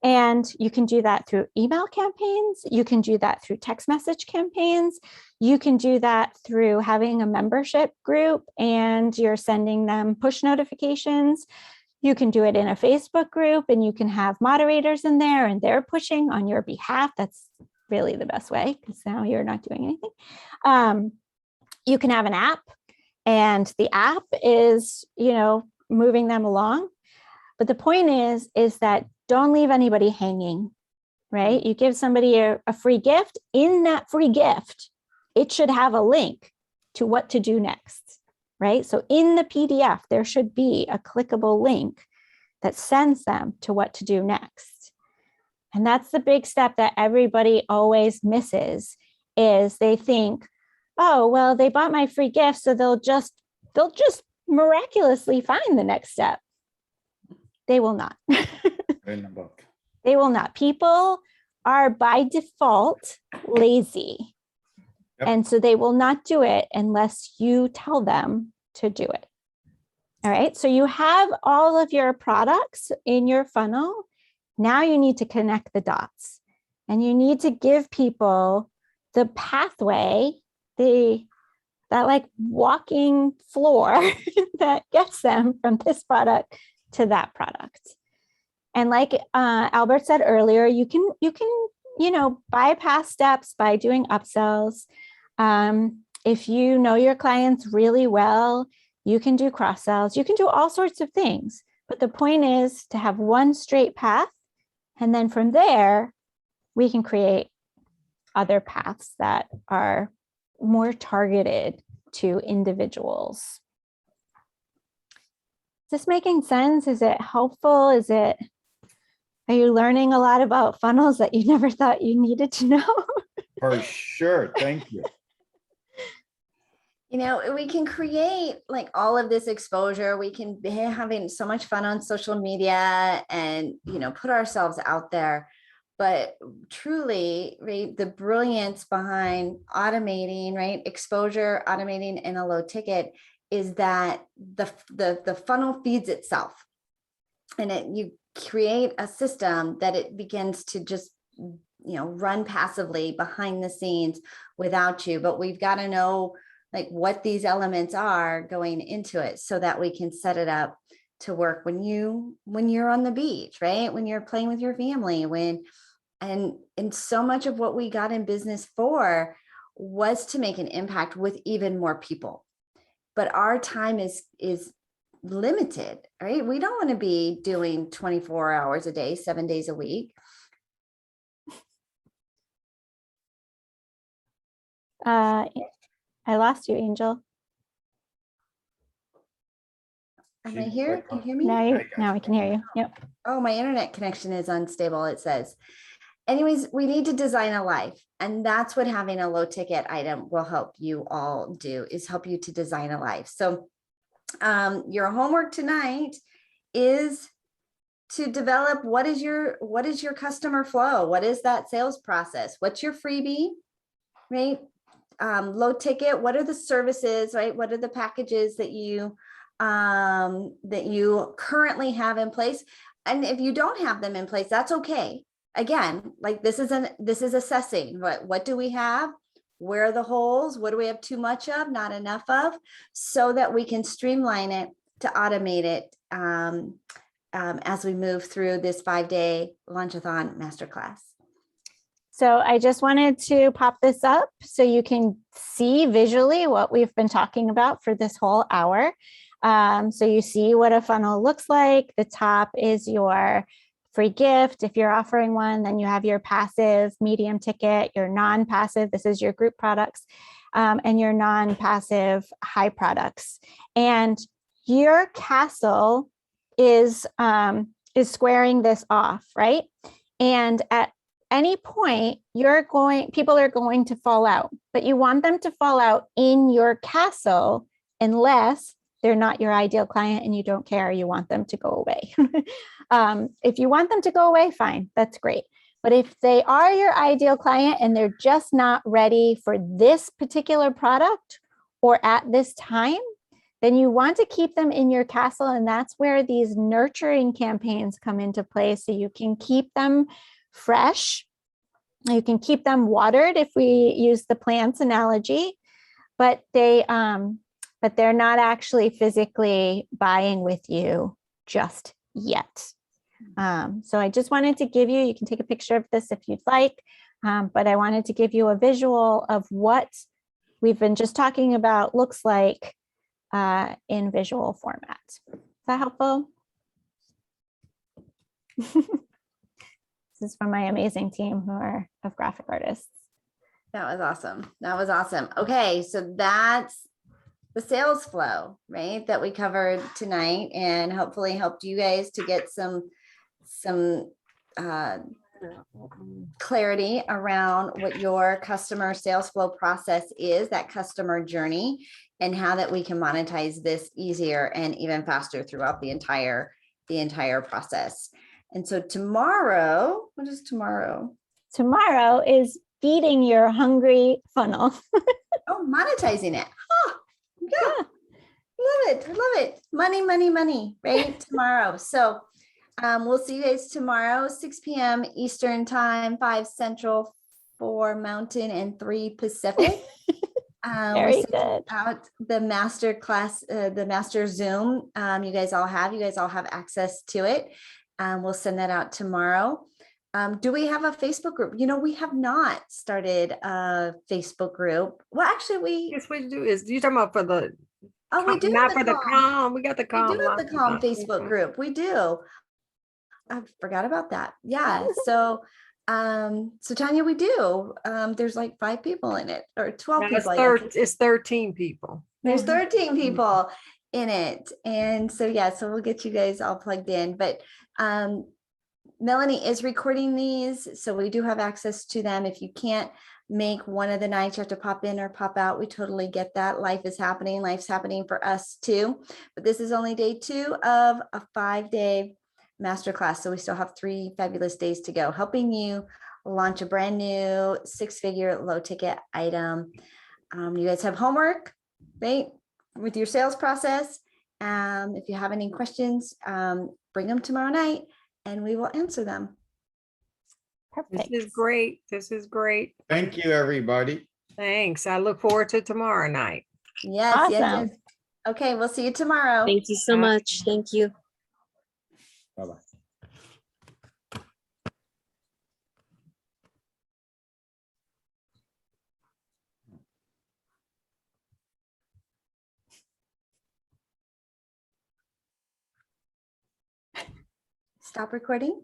[SPEAKER 1] And you can do that through email campaigns. You can do that through text message campaigns. You can do that through having a membership group and you're sending them push notifications. You can do it in a Facebook group and you can have moderators in there and they're pushing on your behalf. That's really the best way because now you're not doing anything. You can have an app and the app is, moving them along. But the point is that don't leave anybody hanging, right? You give somebody a free gift. In that free gift, it should have a link to what to do next, right? So in the PDF, there should be a clickable link that sends them to what to do next. And that's the big step that everybody always misses is they think, oh, well, they bought my free gift, so they'll just miraculously find the next step. They will not.
[SPEAKER 5] In the book.
[SPEAKER 1] They will not. People are by default lazy.
[SPEAKER 5] Yep.
[SPEAKER 1] And so they will not do it unless you tell them to do it. All right. So you have all of your products in your funnel. Now you need to connect the dots and you need to give people the pathway, that like walking floor that gets them from this product to that product. And like Albert said earlier, you can bypass steps by doing upsells. If you know your clients really well, you can do cross sells. You can do all sorts of things. But the point is to have one straight path. And then from there, we can create other paths that are more targeted to individuals. Is this making sense? Is it helpful? Are you learning a lot about funnels that you never thought you needed to know?
[SPEAKER 5] For sure. Thank you.
[SPEAKER 2] We can create like all of this exposure. We can be having so much fun on social media and, put ourselves out there. But truly, right, the brilliance behind automating, right, exposure, automating in a low ticket is that the funnel feeds itself. And you create a system that it begins to just, run passively behind the scenes without you. But we've got to know like what these elements are going into it so that we can set it up to work when you're on the beach, right? When you're playing with your family, and so much of what we got in business for was to make an impact with even more people. But our time is limited, right? We don't want to be doing 24 hours a day, 7 days a week.
[SPEAKER 1] I lost you, Angel.
[SPEAKER 2] Am I here? Can you hear me?
[SPEAKER 1] Now I can hear you. Yep.
[SPEAKER 2] Oh, my internet connection is unstable, it says. Anyways, we need to design a life. And that's what having a low ticket item will help you all do, is help you to design a life. So your homework tonight is to develop what is your customer flow? What is that sales process? What's your freebie, right? Low ticket, what are the services, right? What are the packages that you currently have in place? And if you don't have them in place, that's okay. Again, like this is assessing what do we have? Where are the holes? What do we have too much of, not enough of, so that we can streamline it to automate it as we move through this 5-day Launchathon masterclass.
[SPEAKER 1] So I just wanted to pop this up so you can see visually what we've been talking about for this whole hour. So you see what a funnel looks like. The top is your free gift. If you're offering one, then you have your passive medium ticket, your non-passive, this is your group products, and your non-passive high products. And your castle is squaring this off, right? And at any point, people are going to fall out, but you want them to fall out in your castle unless they're not your ideal client and you don't care, you want them to go away. If you want them to go away, fine, that's great. But if they are your ideal client and they're just not ready for this particular product or at this time, then you want to keep them in your castle. And that's where these nurturing campaigns come into play. So you can keep them fresh. You can keep them watered if we use the plants analogy, but they're not actually physically buying with you just yet. So I just wanted to give you can take a picture of this if you'd like, but I wanted to give you a visual of what we've been just talking about looks like in visual format. Is that helpful? This is from my amazing team who are of graphic artists.
[SPEAKER 2] That was awesome. That was awesome. Okay, so that's the sales flow, right? That we covered tonight and hopefully helped you guys to get some clarity around what your customer sales flow process is, that customer journey, and how that we can monetize this easier and even faster throughout the entire process. And so tomorrow, what is tomorrow?
[SPEAKER 1] Tomorrow is feeding your hungry funnel.
[SPEAKER 2] Oh, monetizing it. Oh, yeah. Love it. I love it. Money, money, money, right? Tomorrow. So we'll see you guys tomorrow, 6 p.m. Eastern time, 5 Central, 4 Mountain, and 3 Pacific.
[SPEAKER 1] Very good.
[SPEAKER 2] Out the master class, the master Zoom. You guys all have access to it. We'll send that out tomorrow. Do we have a Facebook group? We have not started a Facebook group. Well, actually,
[SPEAKER 6] Yes, we do. Is you talking about for the?
[SPEAKER 2] we do
[SPEAKER 6] Not
[SPEAKER 2] have
[SPEAKER 6] for the calm. We got the calm.
[SPEAKER 2] We do have the calm Facebook group. We do. I forgot about that. Yeah. So Tanya, we do. There's like 5 people in it, or 12 people.
[SPEAKER 6] It's 13 people.
[SPEAKER 2] There's 13 people in it. And so, yeah, so we'll get you guys all plugged in. But Melanie is recording these, so we do have access to them. If you can't make one of the nights, you have to pop in or pop out. We totally get that. Life is happening. Life's happening for us too. But this is only day 2 of a 5-day masterclass. So we still have 3 fabulous days to go, helping you launch a brand new 6-figure low ticket item. You guys have homework, right, with your sales process. If you have any questions, bring them tomorrow night and we will answer them.
[SPEAKER 1] Perfect.
[SPEAKER 6] This is great. This is great.
[SPEAKER 5] Thank you, everybody.
[SPEAKER 6] Thanks. I look forward to tomorrow night.
[SPEAKER 2] Yes,
[SPEAKER 1] Awesome.
[SPEAKER 2] yes. Okay, we'll see you tomorrow.
[SPEAKER 4] Thank you so much. Thank you.
[SPEAKER 5] Bye-bye.
[SPEAKER 2] Stop recording.